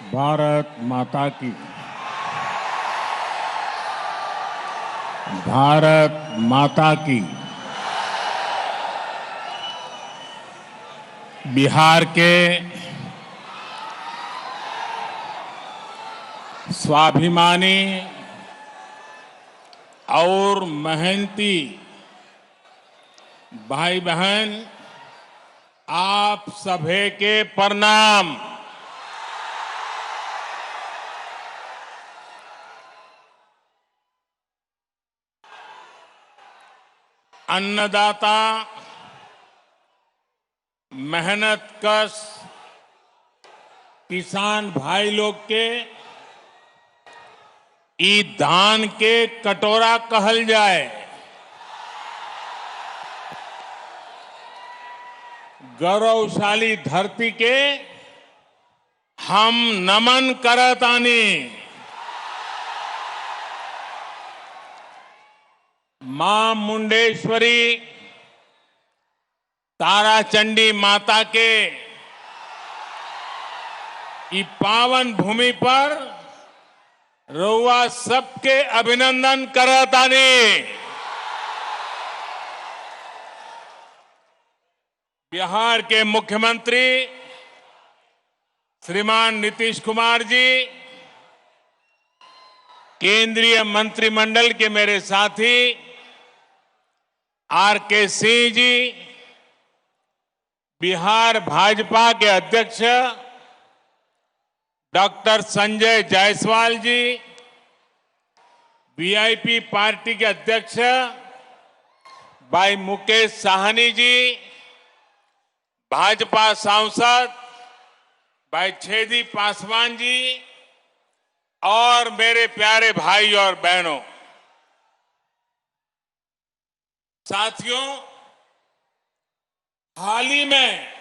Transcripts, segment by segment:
भारत माता की। भारत माता की। बिहार के स्वाभिमानी और मेहनती भाई बहन, आप सभी के प्रणाम। अन्नदाता, मेहनत कश किसान भाई लोग के ई धान के कटोरा कहल जाए, गौरवशाली धरती के हम नमन करतानी। मां मुंडेश्वरी ताराचंडी माता के ई पावन भूमि पर रउआ सबके अभिनंदन करतानी। बिहार के मुख्यमंत्री श्रीमान नीतीश कुमार जी, केंद्रीय मंत्रिमंडल के मेरे साथी आर.के. सिंह जी, बिहार भाजपा के अध्यक्ष डॉक्टर संजय जायसवाल जी, वीआईपी पार्टी के अध्यक्ष भाई मुकेश साहनी जी, भाजपा सांसद भाई छेदी पासवान जी और मेरे प्यारे भाई और बहनों, साथियों, हाल ही में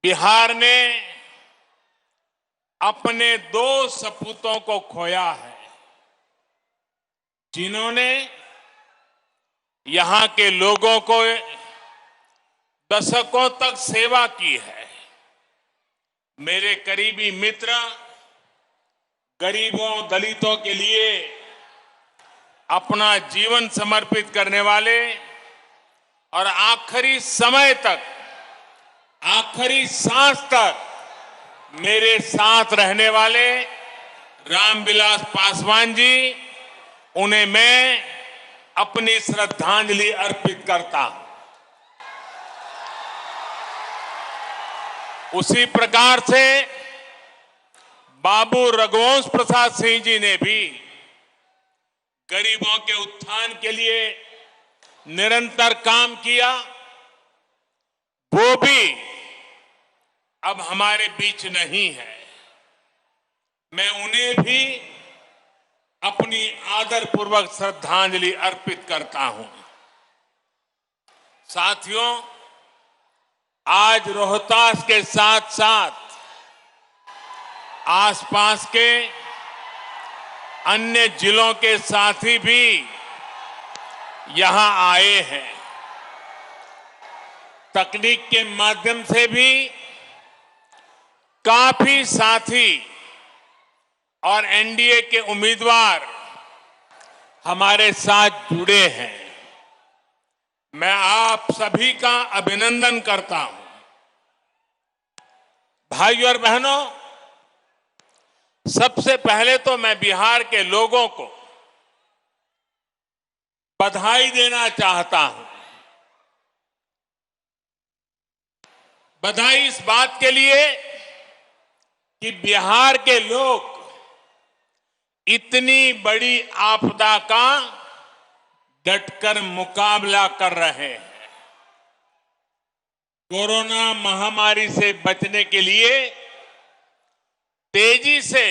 बिहार ने अपने दो सपूतों को खोया है, जिन्होंने यहां के लोगों को दशकों तक सेवा की है। मेरे करीबी मित्र, गरीबों दलितों के लिए अपना जीवन समर्पित करने वाले और आखिरी समय तक, आखिरी सांस तक मेरे साथ रहने वाले रामविलास पासवान जी, उन्हें मैं अपनी श्रद्धांजलि अर्पित करता हूं। उसी प्रकार से बाबू रघुवंश प्रसाद सिंह जी ने भी गरीबों के उत्थान के लिए निरंतर काम किया। वो भी अब हमारे बीच नहीं है। मैं उन्हें भी अपनी आदरपूर्वक श्रद्धांजलि अर्पित करता हूं। साथियों, आज रोहतास के साथ साथ आसपास के अन्य जिलों के साथी भी यहां आए हैं। तकनीक के माध्यम से भी काफी साथी और एनडीए के उम्मीदवार हमारे साथ जुड़े हैं। मैं आप सभी का अभिनंदन करता हूं। भाइयों और बहनों, सबसे पहले तो मैं बिहार के लोगों को बधाई देना चाहता हूं। बधाई इस बात के लिए कि बिहार के लोग इतनी बड़ी आपदा का डटकर मुकाबला कर रहे हैं। कोरोना महामारी से बचने के लिए तेजी से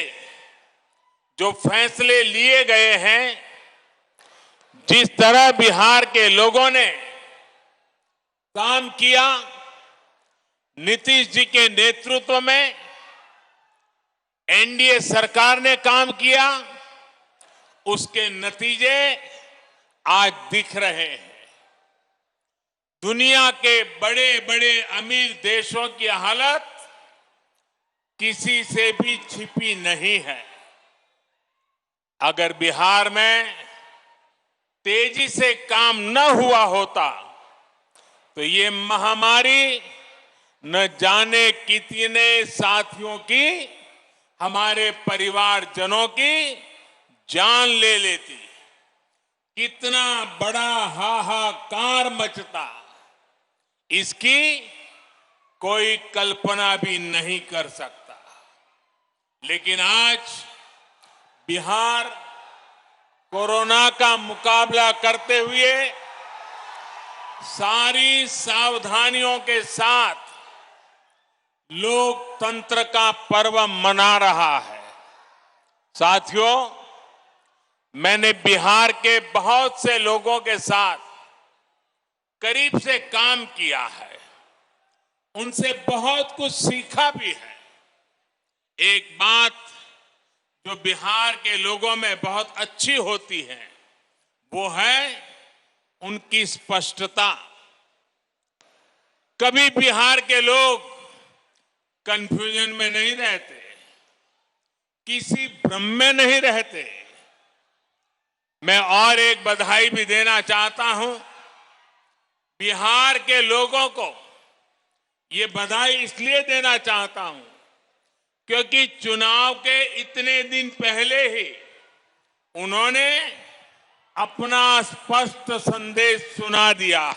जो फैसले लिए गए हैं, जिस तरह बिहार के लोगों ने काम किया, नीतीश जी के नेतृत्व में एनडीए सरकार ने काम किया, उसके नतीजे आज दिख रहे हैं। दुनिया के बड़े बड़े अमीर देशों की हालत किसी से भी छिपी नहीं है। अगर बिहार में तेजी से काम न हुआ होता तो ये महामारी न जाने कितने साथियों की, हमारे परिवारजनों की जान ले लेती। कितना बड़ा हाहाकार मचता, इसकी कोई कल्पना भी नहीं कर सकता। लेकिन आज बिहार कोरोना का मुकाबला करते हुए सारी सावधानियों के साथ लोकतंत्र का पर्व मना रहा है। साथियों, मैंने बिहार के बहुत से लोगों के साथ करीब से काम किया है, उनसे बहुत कुछ सीखा भी है। एक बात जो बिहार के लोगों में बहुत अच्छी होती है वो है उनकी स्पष्टता। कभी बिहार के लोग कंफ्यूजन में नहीं रहते, किसी भ्रम में नहीं रहते। मैं और एक बधाई भी देना चाहता हूं। बिहार के लोगों को ये बधाई इसलिए देना चाहता हूं क्योंकि चुनाव के इतने दिन पहले ही उन्होंने अपना स्पष्ट संदेश सुना दिया।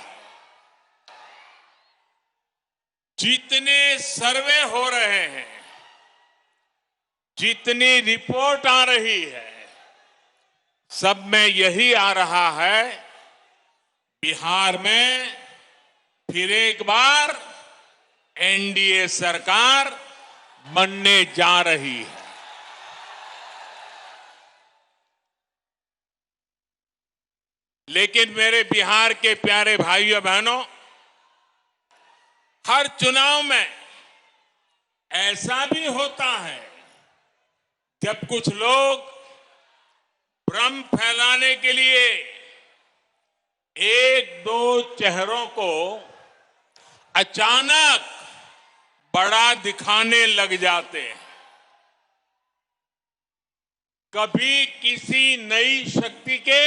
जितने सर्वे हो रहे हैं, जितनी रिपोर्ट आ रही है, सब में यही आ रहा है, बिहार में फिर एक बार एनडीए सरकार बनने जा रही है। लेकिन मेरे बिहार के प्यारे भाइयों बहनों, हर चुनाव में ऐसा भी होता है जब कुछ लोग भ्रम फैलाने के लिए एक दो चेहरों को अचानक बड़ा दिखाने लग जाते हैं। कभी किसी नई शक्ति के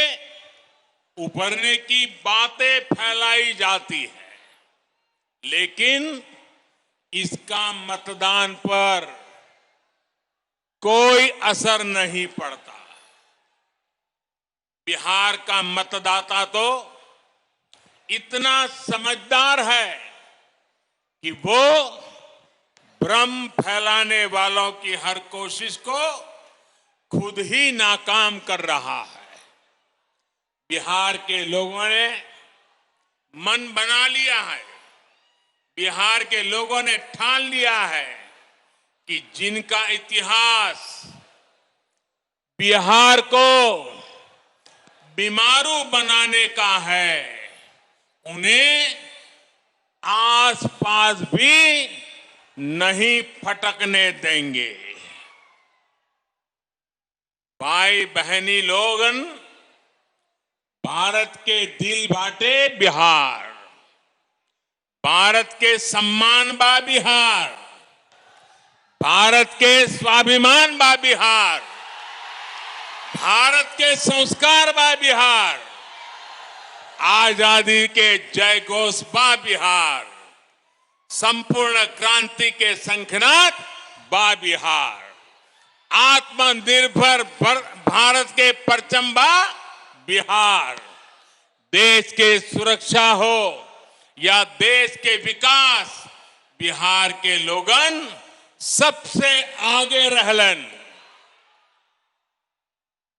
उभरने की बातें फैलाई जाती है, लेकिन इसका मतदान पर कोई असर नहीं पड़ता। बिहार का मतदाता तो इतना समझदार है कि वो भ्रम फैलाने वालों की हर कोशिश को खुद ही नाकाम कर रहा है। बिहार के लोगों ने मन बना लिया है, बिहार के लोगों ने ठान लिया है कि जिनका इतिहास बिहार को बीमारू बनाने का है, उन्हें आसपास भी नहीं फटकने देंगे। भाई बहनी लोगन, भारत के दिल बाटे बिहार, भारत के सम्मान बा बिहार, भारत के स्वाभिमान बा बिहार, भारत के संस्कार बा बिहार, आजादी के जय घोष बा बिहार, संपूर्ण क्रांति के शंखनाद बा बिहार, आत्मनिर्भर भारत के परचम बा बिहार। देश के सुरक्षा हो या देश के विकास, बिहार के लोगन सबसे आगे रहलन।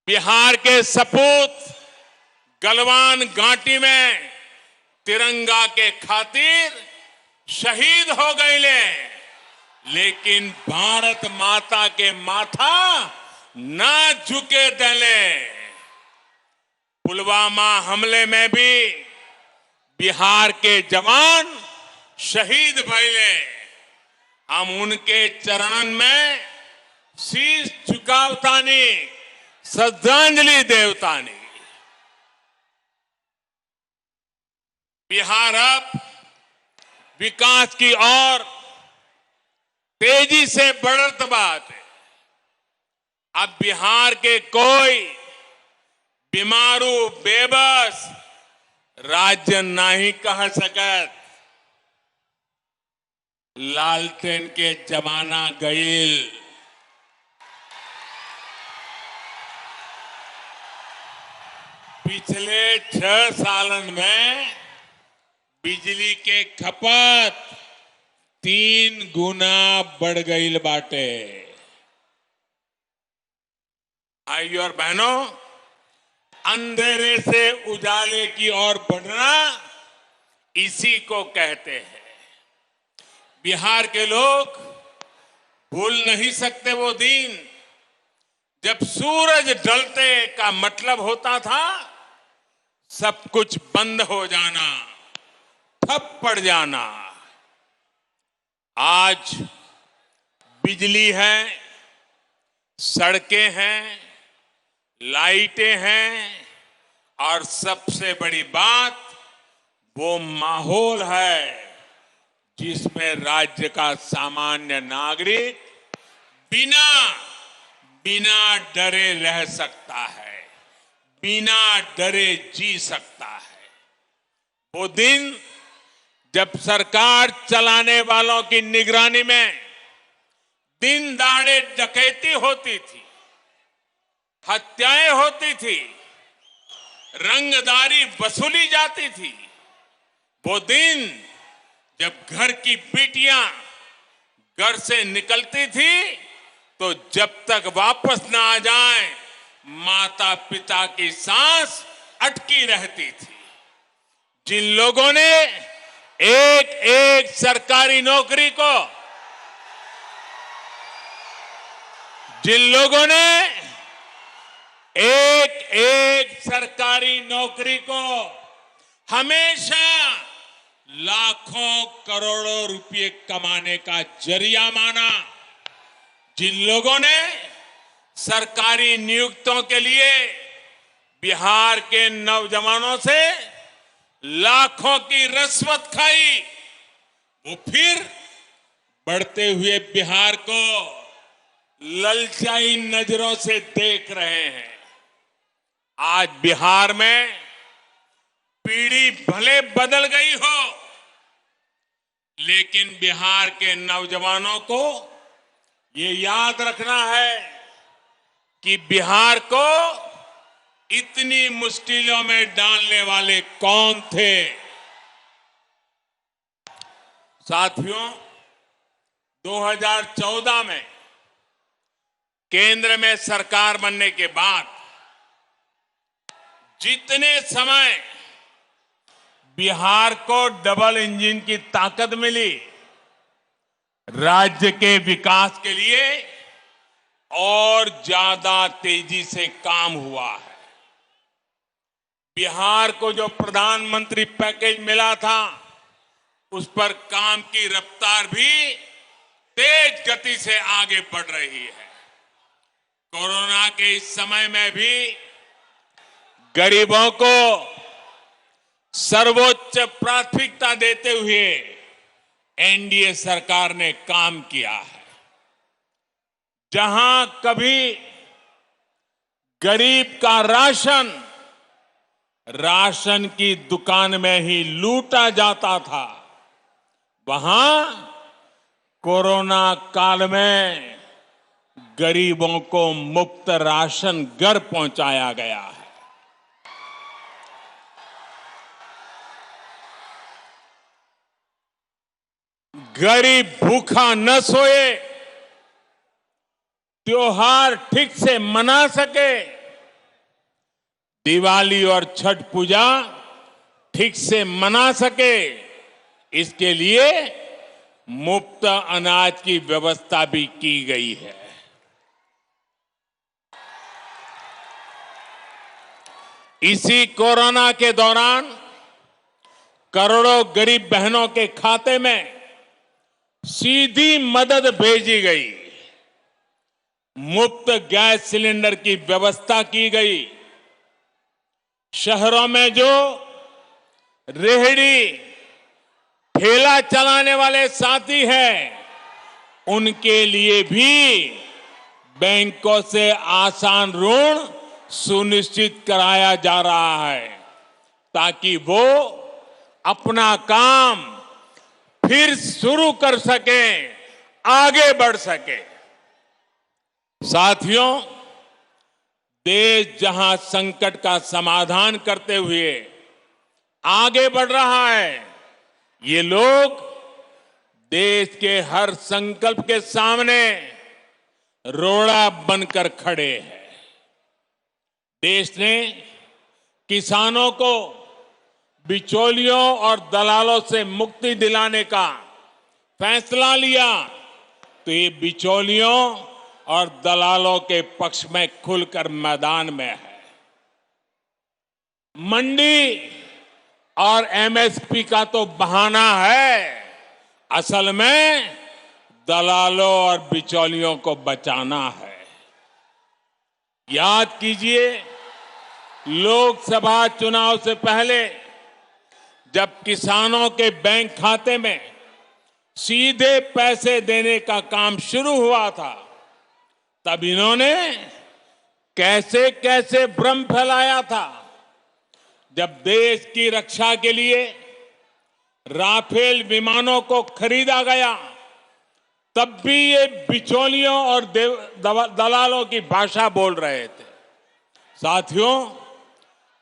बिहार के सपूत गलवान घाटी में तिरंगा के खातिर शहीद हो गए, लेकिन भारत माता के माथा ना झुके दले। पुलवामा हमले में भी बिहार के जवान शहीद भइले। हम उनके चरणन में शीश झुकावतानी, श्रद्धांजलि देवतानी। बिहार अब विकास की ओर तेजी से बढ़त बात है। अब बिहार के कोई बीमारू बेबस राज्य नहीं कह सकत लालटेन के जमाना गईल। पिछले 6 सालन में बिजली के खपत 3 गुना बढ़ गईल बाटे। भाइयों और बहनों, अंधेरे से उजाले की ओर बढ़ना इसी को कहते हैं। बिहार के लोग भूल नहीं सकते वो दिन जब सूरज ढलते का मतलब होता था सब कुछ बंद हो जाना, ठप पड़ जाना। आज बिजली है, सड़कें हैं, लाइटें हैं और सबसे बड़ी बात वो माहौल है जिसमें राज्य का सामान्य नागरिक बिना डरे रह सकता है, बिना डरे जी सकता है। वो दिन जब सरकार चलाने वालों की निगरानी में दिन दहाड़े डकैती होती थी, हत्याएं होती थी, रंगदारी वसूली जाती थी। वो दिन जब घर की बेटियां घर से निकलती थी तो जब तक वापस ना आ जाए माता पिता की सांस अटकी रहती थी। जिन लोगों ने एक एक सरकारी नौकरी को हमेशा लाखों करोड़ों रुपए कमाने का जरिया माना, जिन लोगों ने सरकारी नियुक्तियों के लिए बिहार के नौजवानों से लाखों की रिश्वत खाई, वो फिर बढ़ते हुए बिहार को ललचाई नजरों से देख रहे हैं। आज बिहार में पीढ़ी भले बदल गई हो, लेकिन बिहार के नौजवानों को ये याद रखना है कि बिहार को इतनी मुश्किलों में डालने वाले कौन थे। साथियों, 2014 में केंद्र में सरकार बनने के बाद जितने समय बिहार को डबल इंजन की ताकत मिली, राज्य के विकास के लिए और ज्यादा तेजी से काम हुआ है। बिहार को जो प्रधानमंत्री पैकेज मिला था उस पर काम की रफ्तार भी तेज गति से आगे बढ़ रही है। कोरोना के इस समय में भी गरीबों को सर्वोच्च प्राथमिकता देते हुए एनडीए सरकार ने काम किया है। जहां कभी गरीब का राशन की दुकान में ही लूटा जाता था, वहां कोरोना काल में गरीबों को मुफ्त राशन घर पहुंचाया गया है। गरीब भूखा न सोए, त्योहार ठीक से मना सके, दिवाली और छठ पूजा ठीक से मना सके, इसके लिए मुफ्त अनाज की व्यवस्था भी की गई है। इसी कोरोना के दौरान करोड़ों गरीब बहनों के खाते में सीधी मदद भेजी गई, मुफ्त गैस सिलेंडर की व्यवस्था की गई। शहरों में जो रेहड़ी ठेला चलाने वाले साथी हैं उनके लिए भी बैंकों से आसान ऋण सुनिश्चित कराया जा रहा है ताकि वो अपना काम फिर शुरू कर सके, आगे बढ़ सके। साथियों, देश जहां संकट का समाधान करते हुए आगे बढ़ रहा है, ये लोग देश के हर संकल्प के सामने रोड़ा बनकर खड़े हैं। देश ने किसानों को बिचौलियों और दलालों से मुक्ति दिलाने का फैसला लिया तो ये बिचौलियों और दलालों के पक्ष में खुलकर मैदान में है। मंडी और एमएसपी का तो बहाना है, असल में दलालों और बिचौलियों को बचाना है। याद कीजिए, लोकसभा चुनाव से पहले जब किसानों के बैंक खाते में सीधे पैसे देने का काम शुरू हुआ था, तब इन्होंने कैसे कैसे भ्रम फैलाया था। जब देश की रक्षा के लिए राफेल विमानों को खरीदा गया, तब भी ये बिचौलियों और दलालों की भाषा बोल रहे थे। साथियों,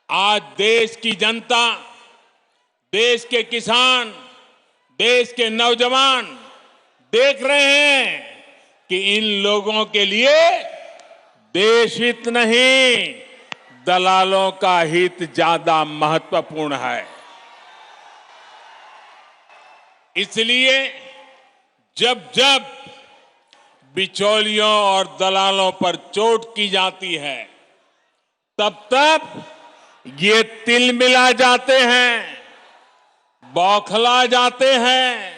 आज देश की जनता, देश के किसान, देश के नौजवान देख रहे हैं कि इन लोगों के लिए देश हित नहीं, दलालों का हित ज्यादा महत्वपूर्ण है। इसलिए जब जब बिचौलियों और दलालों पर चोट की जाती है, तब तब ये तिलमिला जाते हैं, बौखला जाते हैं।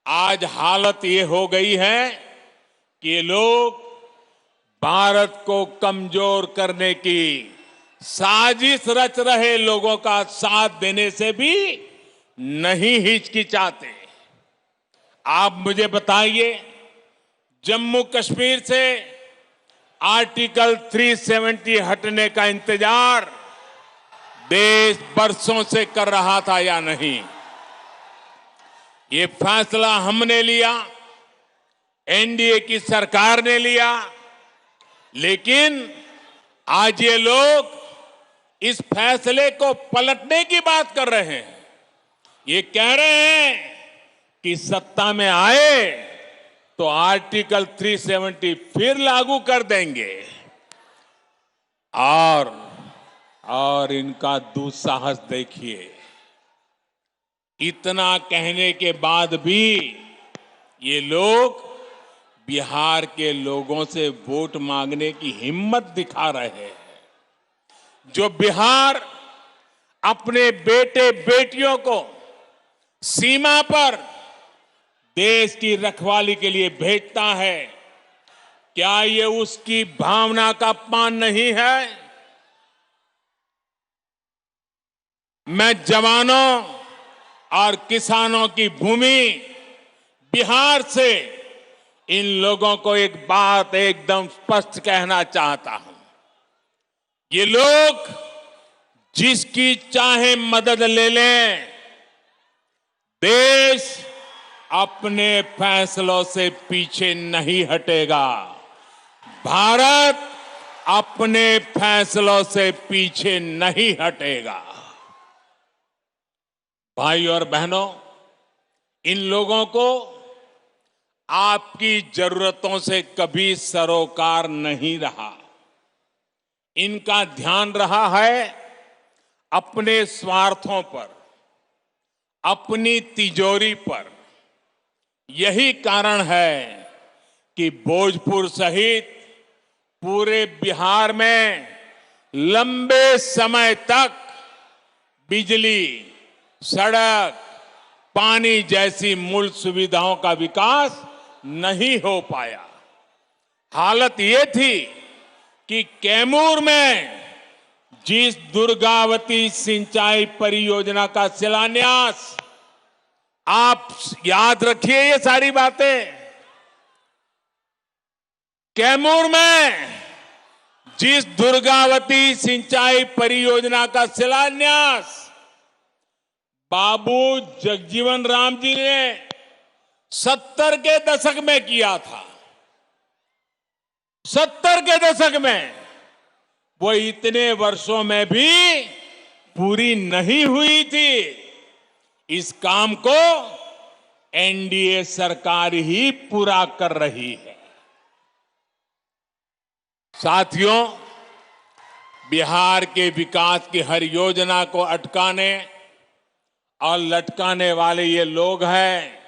आज हालत ये हो गई है कि ये लोग भारत को कमजोर करने की साजिश रच रहे लोगों का साथ देने से भी नहीं हिचकिचाते। आप मुझे बताइए, जम्मू कश्मीर से आर्टिकल 370 हटने का इंतजार देश बरसों से कर रहा था या नहीं? ये फैसला हमने लिया, एनडीए की सरकार ने लिया, लेकिन आज ये लोग इस फैसले को पलटने की बात कर रहे हैं। ये कह रहे हैं कि सत्ता में आए तो आर्टिकल 370 फिर लागू कर देंगे। और इनका दुस्साहस देखिए, इतना कहने के बाद भी ये लोग बिहार के लोगों से वोट मांगने की हिम्मत दिखा रहे हैं। जो बिहार अपने बेटे बेटियों को सीमा पर देश की रखवाली के लिए भेजता है, क्या ये उसकी भावना का अपमान नहीं है? मैं जवानों और किसानों की भूमि बिहार से इन लोगों को एक बात एकदम स्पष्ट कहना चाहता हूं। ये लोग जिसकी चाहे मदद ले लें, देश अपने फैसलों से पीछे नहीं हटेगा। भारत अपने फैसलों से पीछे नहीं हटेगा। भाई और बहनों, इन लोगों को आपकी जरूरतों से कभी सरोकार नहीं रहा। इनका ध्यान रहा है अपने स्वार्थों पर, अपनी तिजोरी पर। यही कारण है कि भोजपुर सहित पूरे बिहार में लंबे समय तक बिजली, सड़क, पानी जैसी मूल सुविधाओं का विकास नहीं हो पाया। हालत ये थी कि कैमूर में जिस दुर्गावती सिंचाई परियोजना का शिलान्यास, आप याद रखिए ये सारी बातें, कैमूर में जिस दुर्गावती सिंचाई परियोजना का शिलान्यास बाबू जगजीवन राम जी ने 70 के दशक में किया था, 70 के दशक में, वो इतने वर्षों में भी पूरी नहीं हुई थी। इस काम को एनडीए सरकार ही पूरा कर रही है। साथियों, बिहार के विकास की हर योजना को अटकाने और लटकाने वाले ये लोग हैं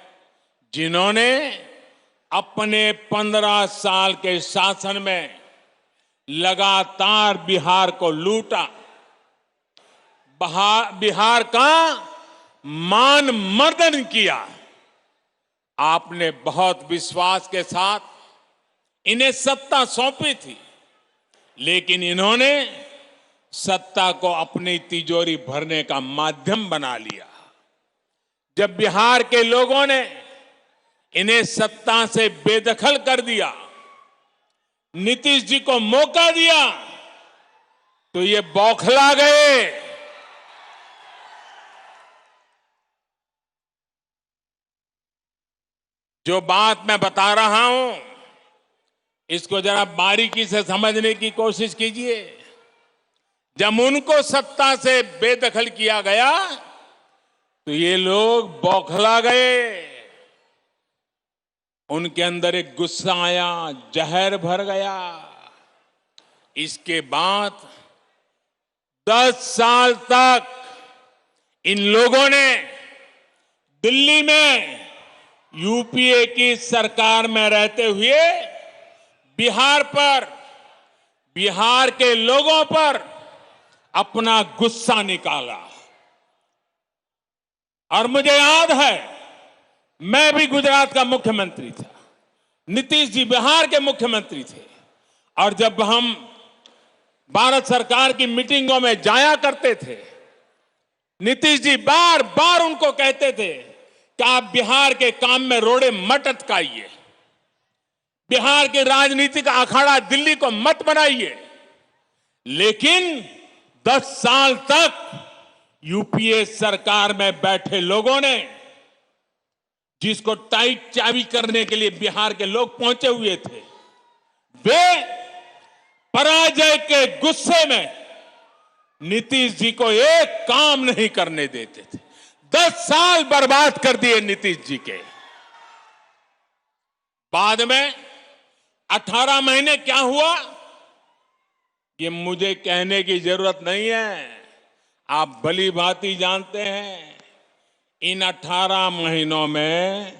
जिन्होंने अपने 15 साल के शासन में लगातार बिहार को लूटा, बिहार का मान मर्दन किया। आपने बहुत विश्वास के साथ इन्हें सत्ता सौंपी थी, लेकिन इन्होंने सत्ता को अपनी तिजोरी भरने का माध्यम बना लिया। जब बिहार के लोगों ने इन्हें सत्ता से बेदखल कर दिया, नीतीश जी को मौका दिया, तो ये बौखला गए। जो बात मैं बता रहा हूं, इसको जरा बारीकी से समझने की कोशिश कीजिए। जब उनको सत्ता से बेदखल किया गया तो ये लोग बौखला गए। उनके अंदर एक गुस्सा आया, जहर भर गया। इसके बाद 10 साल तक इन लोगों ने दिल्ली में यूपीए की सरकार में रहते हुए बिहार पर, बिहार के लोगों पर अपना गुस्सा निकाला। और मुझे याद है, मैं भी गुजरात का मुख्यमंत्री था, नीतीश जी बिहार के मुख्यमंत्री थे, और जब हम भारत सरकार की मीटिंगों में जाया करते थे, नीतीश जी बार बार उनको कहते थे कि आप बिहार के काम में रोड़े मत अटकाइए, बिहार के राजनीति का अखाड़ा दिल्ली को मत बनाइए। लेकिन 10 साल तक यूपीए सरकार में बैठे लोगों ने, जिसको टाइट चाबी करने के लिए बिहार के लोग पहुंचे हुए थे, वे पराजय के गुस्से में नीतीश जी को एक काम नहीं करने देते थे। 10 साल बर्बाद कर दिए नीतीश जी के। बाद में 18 महीने क्या हुआ, ये मुझे कहने की जरूरत नहीं है, आप भली भांति जानते हैं। इन 18 महीनों में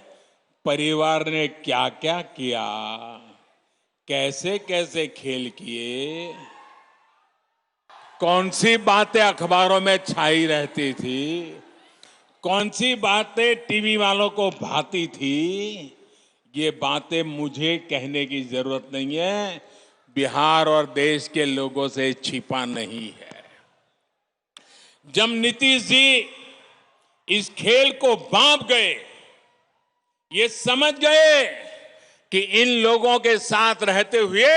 परिवार ने क्या क्या किया, कैसे कैसे खेल किए, कौन सी बातें अखबारों में छाई रहती थी, कौन सी बातें टीवी वालों को भाती थी, ये बातें मुझे कहने की जरूरत नहीं है। बिहार और देश के लोगों से छिपा नहीं है। जब नीतीश जी इस खेल को भांप गए, ये समझ गए कि इन लोगों के साथ रहते हुए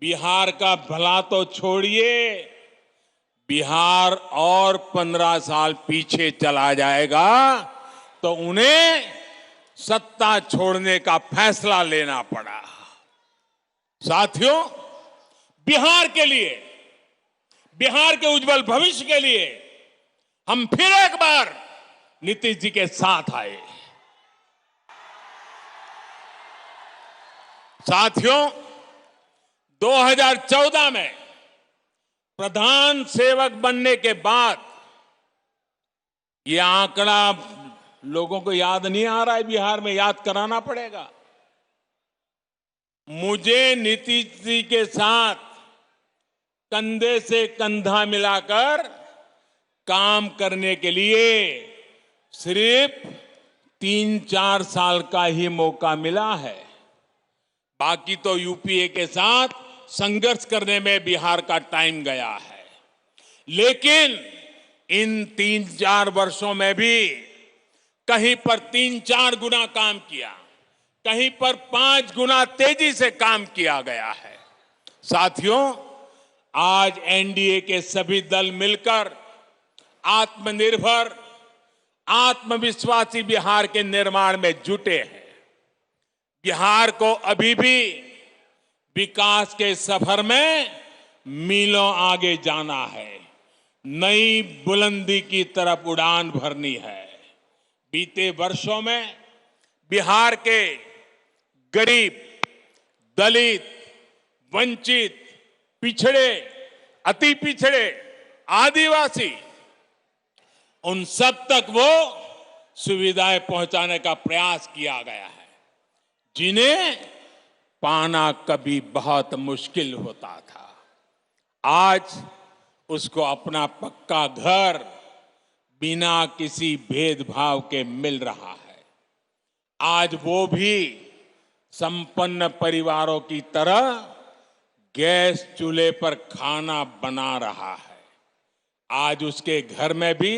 बिहार का भला तो छोड़िए, बिहार और 15 साल पीछे चला जाएगा, तो उन्हें सत्ता छोड़ने का फैसला लेना पड़ा। साथियों, बिहार के लिए, बिहार के उज्जवल भविष्य के लिए हम फिर एक बार नीतीश जी के साथ आए। साथियों, 2014 में प्रधान सेवक बनने के बाद, यह आंकड़ा लोगों को याद नहीं आ रहा है, बिहार में याद कराना पड़ेगा। मुझे नीतीश जी के साथ कंधे से कंधा मिलाकर काम करने के लिए सिर्फ 3-4 साल का ही मौका मिला है। बाकी तो यूपीए के साथ संघर्ष करने में बिहार का टाइम गया है। लेकिन इन 3-4 वर्षों में भी कहीं पर 3-4 गुना काम किया, कहीं पर 5 गुना तेजी से काम किया गया है। साथियों, आज एनडीए के सभी दल मिलकर आत्मनिर्भर, आत्मविश्वासी बिहार के निर्माण में जुटे हैं। बिहार को अभी भी विकास के सफर में मीलों आगे जाना है, नई बुलंदी की तरफ उड़ान भरनी है। बीते वर्षों में बिहार के गरीब, दलित, वंचित, पिछड़े, अति पिछड़े, आदिवासी, उन सब तक वो सुविधाएं पहुंचाने का प्रयास किया गया है, जिन्हें पाना कभी बहुत मुश्किल होता था। आज उसको अपना पक्का घर बिना किसी भेदभाव के मिल रहा है। आज वो भी संपन्न परिवारों की तरह गैस चूल्हे पर खाना बना रहा है। आज उसके घर में भी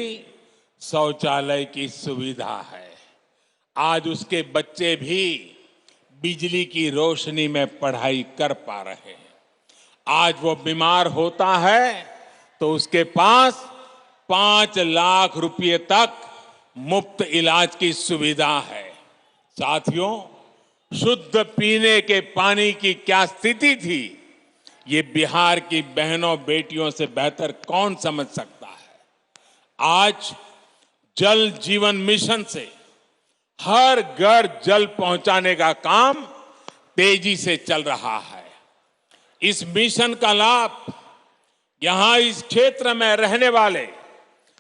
शौचालय की सुविधा है। आज उसके बच्चे भी बिजली की रोशनी में पढ़ाई कर पा रहे हैं। आज वो बीमार होता है तो उसके पास 5 लाख रुपए तक मुफ्त इलाज की सुविधा है। साथियों, शुद्ध पीने के पानी की क्या स्थिति थी, ये बिहार की बहनों बेटियों से बेहतर कौन समझ सकता है। आज जल जीवन मिशन से हर घर जल पहुंचाने का काम तेजी से चल रहा है। इस मिशन का लाभ यहां इस क्षेत्र में रहने वाले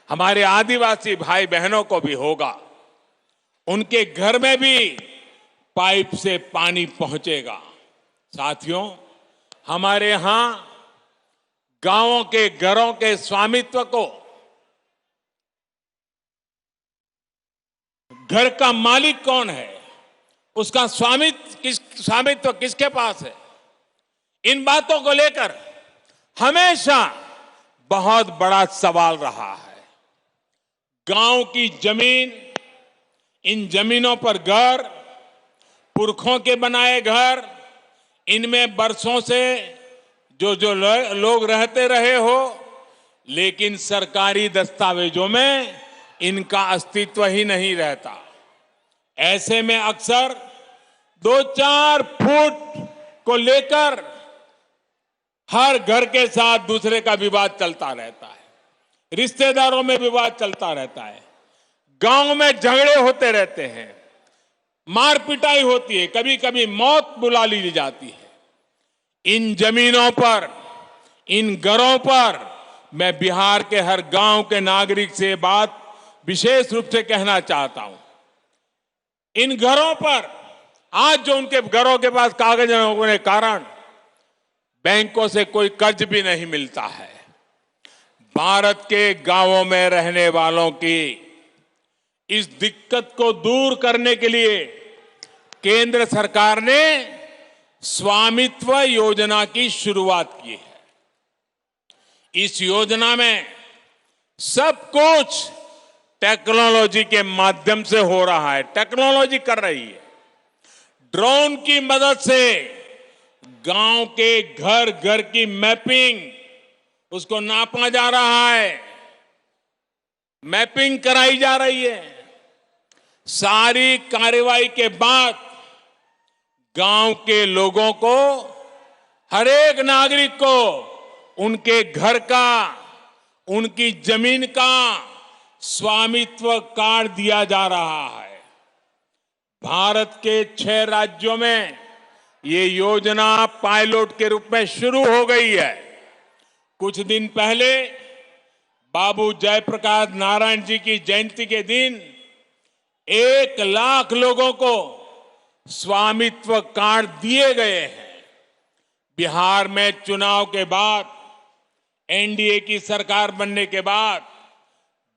हमारे आदिवासी भाई बहनों को भी होगा। उनके घर में भी पाइप से पानी पहुंचेगा। साथियों, हमारे यहां गांवों के घरों के स्वामित्व को, घर का मालिक कौन है, उसका स्वामित्व किसके पास है, इन बातों को लेकर हमेशा बहुत बड़ा सवाल रहा है। गांव की जमीन, इन जमीनों पर घर, पुरखों के बनाए घर, इनमें बरसों से जो लोग रहते रहे हो, लेकिन सरकारी दस्तावेजों में इनका अस्तित्व ही नहीं रहता। ऐसे में अक्सर 2-4 फुट को लेकर हर घर के साथ दूसरे का विवाद चलता रहता है, रिश्तेदारों में विवाद चलता रहता है, गांव में झगड़े होते रहते हैं, मार पिटाई होती है, कभी कभी मौत बुला ली जाती है। इन जमीनों पर, इन घरों पर मैं बिहार के हर गांव के नागरिक से बात विशेष रूप से कहना चाहता हूं। इन घरों पर आज जो उनके घरों के पास कागज होने के कारण बैंकों से कोई कर्ज भी नहीं मिलता है। भारत के गांवों में रहने वालों की इस दिक्कत को दूर करने के लिए केंद्र सरकार ने स्वामित्व योजना की शुरुआत की है। इस योजना में सब कुछ टेक्नोलॉजी के माध्यम से हो रहा है, टेक्नोलॉजी कर रही है। ड्रोन की मदद से गांव के घर घर की मैपिंग, उसको नापा जा रहा है, मैपिंग कराई जा रही है। सारी कार्रवाई के बाद गांव के लोगों को, हर एक नागरिक को उनके घर का, उनकी जमीन का स्वामित्व कार्ड दिया जा रहा है। भारत के 6 राज्यों में ये योजना पायलट के रूप में शुरू हो गई है। कुछ दिन पहले बाबू जयप्रकाश नारायण जी की जयंती के दिन 1 लाख लोगों को स्वामित्व कार्ड दिए गए हैं। बिहार में चुनाव के बाद, एनडीए की सरकार बनने के बाद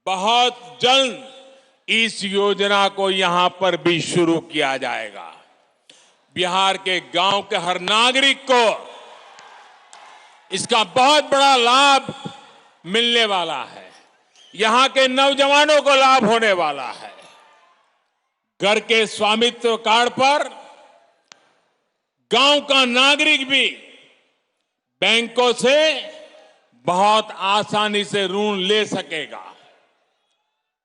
बहुत जल्द इस योजना को यहां पर भी शुरू किया जाएगा। बिहार के गांव के हर नागरिक को इसका बहुत बड़ा लाभ मिलने वाला है। यहां के नौजवानों को लाभ होने वाला है। घर के स्वामित्व कार्ड पर गांव का नागरिक भी बैंकों से बहुत आसानी से ऋण ले सकेगा,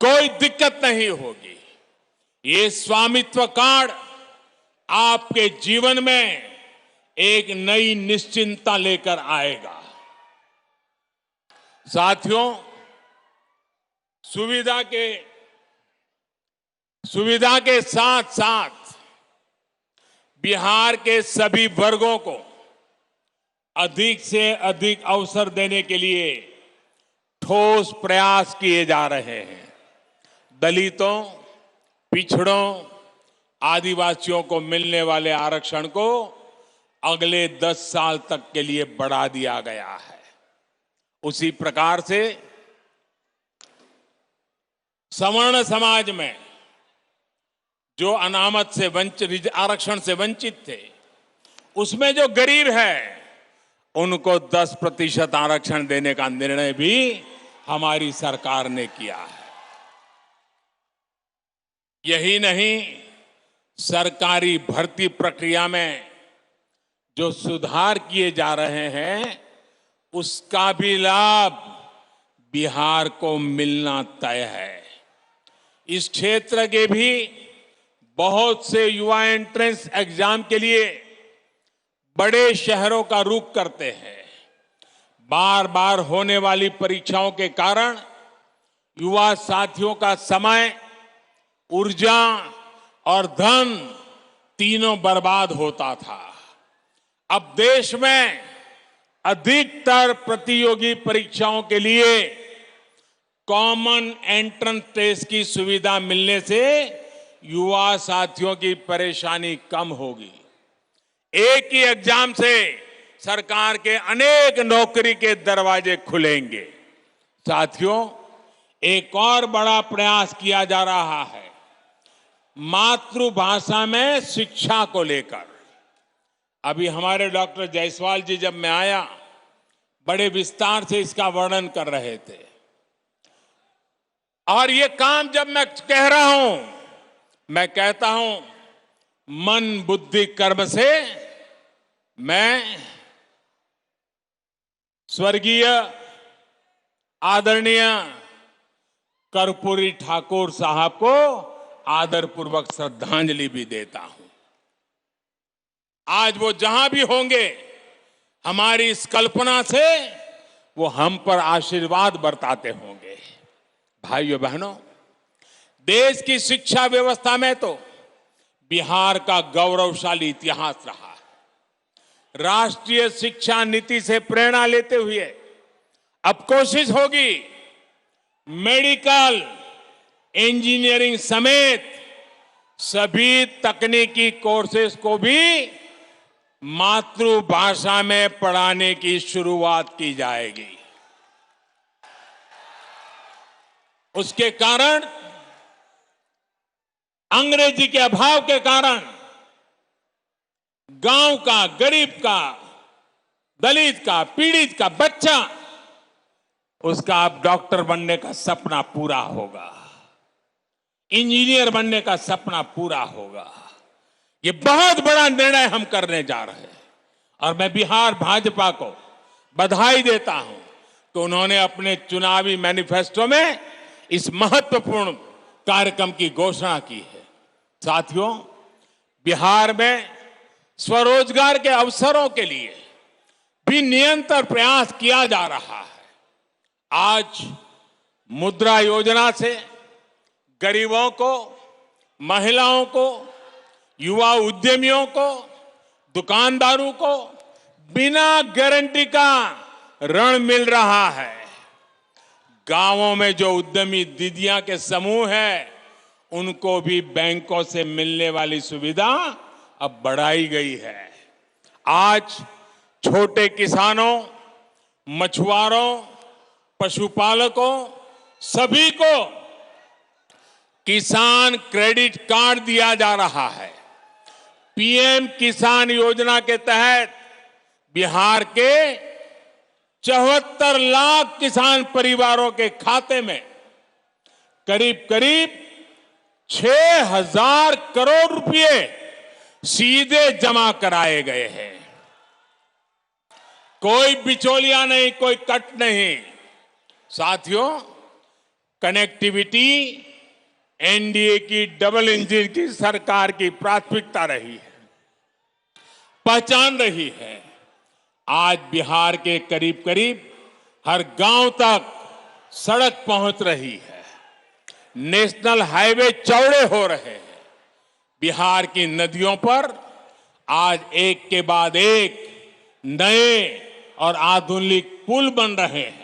कोई दिक्कत नहीं होगी। ये स्वामित्व कार्ड आपके जीवन में एक नई निश्चिंतता लेकर आएगा। साथियों, सुविधा के साथ साथ बिहार के सभी वर्गों को अधिक से अधिक अवसर देने के लिए ठोस प्रयास किए जा रहे हैं। दलितों, पिछड़ों, आदिवासियों को मिलने वाले आरक्षण को अगले 10 साल तक के लिए बढ़ा दिया गया है। उसी प्रकार से सवर्ण समाज में जो अनामत से वंचित, आरक्षण से वंचित थे, उसमें जो गरीब है उनको 10% आरक्षण देने का निर्णय भी हमारी सरकार ने किया है। यही नहीं, सरकारी भर्ती प्रक्रिया में जो सुधार किए जा रहे हैं उसका भी लाभ बिहार को मिलना तय है। इस क्षेत्र के भी बहुत से युवा एंट्रेंस एग्जाम के लिए बड़े शहरों का रुख करते हैं। बार बार होने वाली परीक्षाओं के कारण युवा साथियों का समय, ऊर्जा और धन तीनों बर्बाद होता था। अब देश में अधिकतर प्रतियोगी परीक्षाओं के लिए कॉमन एंट्रेंस टेस्ट की सुविधा मिलने से युवा साथियों की परेशानी कम होगी। एक ही एग्जाम से सरकार के अनेक नौकरी के दरवाजे खुलेंगे। साथियों, एक और बड़ा प्रयास किया जा रहा है मातृभाषा में शिक्षा को लेकर। अभी हमारे डॉक्टर जायसवाल जी जब मैं आया, बड़े विस्तार से इसका वर्णन कर रहे थे। और ये काम जब मैं कह रहा हूं, मैं कहता हूं मन बुद्धि कर्म से मैं स्वर्गीय आदरणीय कर्पूरी ठाकुर साहब को आदरपूर्वक श्रद्धांजलि भी देता हूं। आज वो जहां भी होंगे, हमारी इस कल्पना से वो हम पर आशीर्वाद बरताते होंगे। भाइयों बहनों, देश की शिक्षा व्यवस्था में तो बिहार का गौरवशाली इतिहास रहा है। राष्ट्रीय शिक्षा नीति से प्रेरणा लेते हुए अब कोशिश होगी मेडिकल, इंजीनियरिंग समेत सभी तकनीकी कोर्सेज को भी मातृभाषा में पढ़ाने की शुरुआत की जाएगी। उसके कारण, अंग्रेजी के अभाव के कारण गांव का, गरीब का, दलित का, पीड़ित का बच्चा, उसका अब डॉक्टर बनने का सपना पूरा होगा, इंजीनियर बनने का सपना पूरा होगा। ये बहुत बड़ा निर्णय हम करने जा रहे हैं और मैं बिहार भाजपा को बधाई देता हूं कि उन्होंने अपने चुनावी मैनिफेस्टो में इस महत्वपूर्ण कार्यक्रम की घोषणा की है। साथियों, बिहार में स्वरोजगार के अवसरों के लिए भी निरंतर प्रयास किया जा रहा है। आज मुद्रा योजना से गरीबों को, महिलाओं को, युवा उद्यमियों को, दुकानदारों को बिना गारंटी का ऋण मिल रहा है। गांवों में जो उद्यमी दीदियां के समूह है, उनको भी बैंकों से मिलने वाली सुविधा अब बढ़ाई गई है। आज छोटे किसानों, मछुआरों, पशुपालकों, सभी को किसान क्रेडिट कार्ड दिया जा रहा है। पीएम किसान योजना के तहत बिहार के 74 लाख किसान परिवारों के खाते में करीब करीब 6,000 करोड़ रुपए सीधे जमा कराए गए हैं। कोई बिचौलिया नहीं, कोई कट नहीं। साथियों, कनेक्टिविटी एनडीए की डबल इंजन की सरकार की प्राथमिकता रही है, पहचान रही है। आज बिहार के करीब करीब हर गांव तक सड़क पहुंच रही है, नेशनल हाईवे चौड़े हो रहे हैं, बिहार की नदियों पर आज एक के बाद एक नए और आधुनिक पुल बन रहे हैं।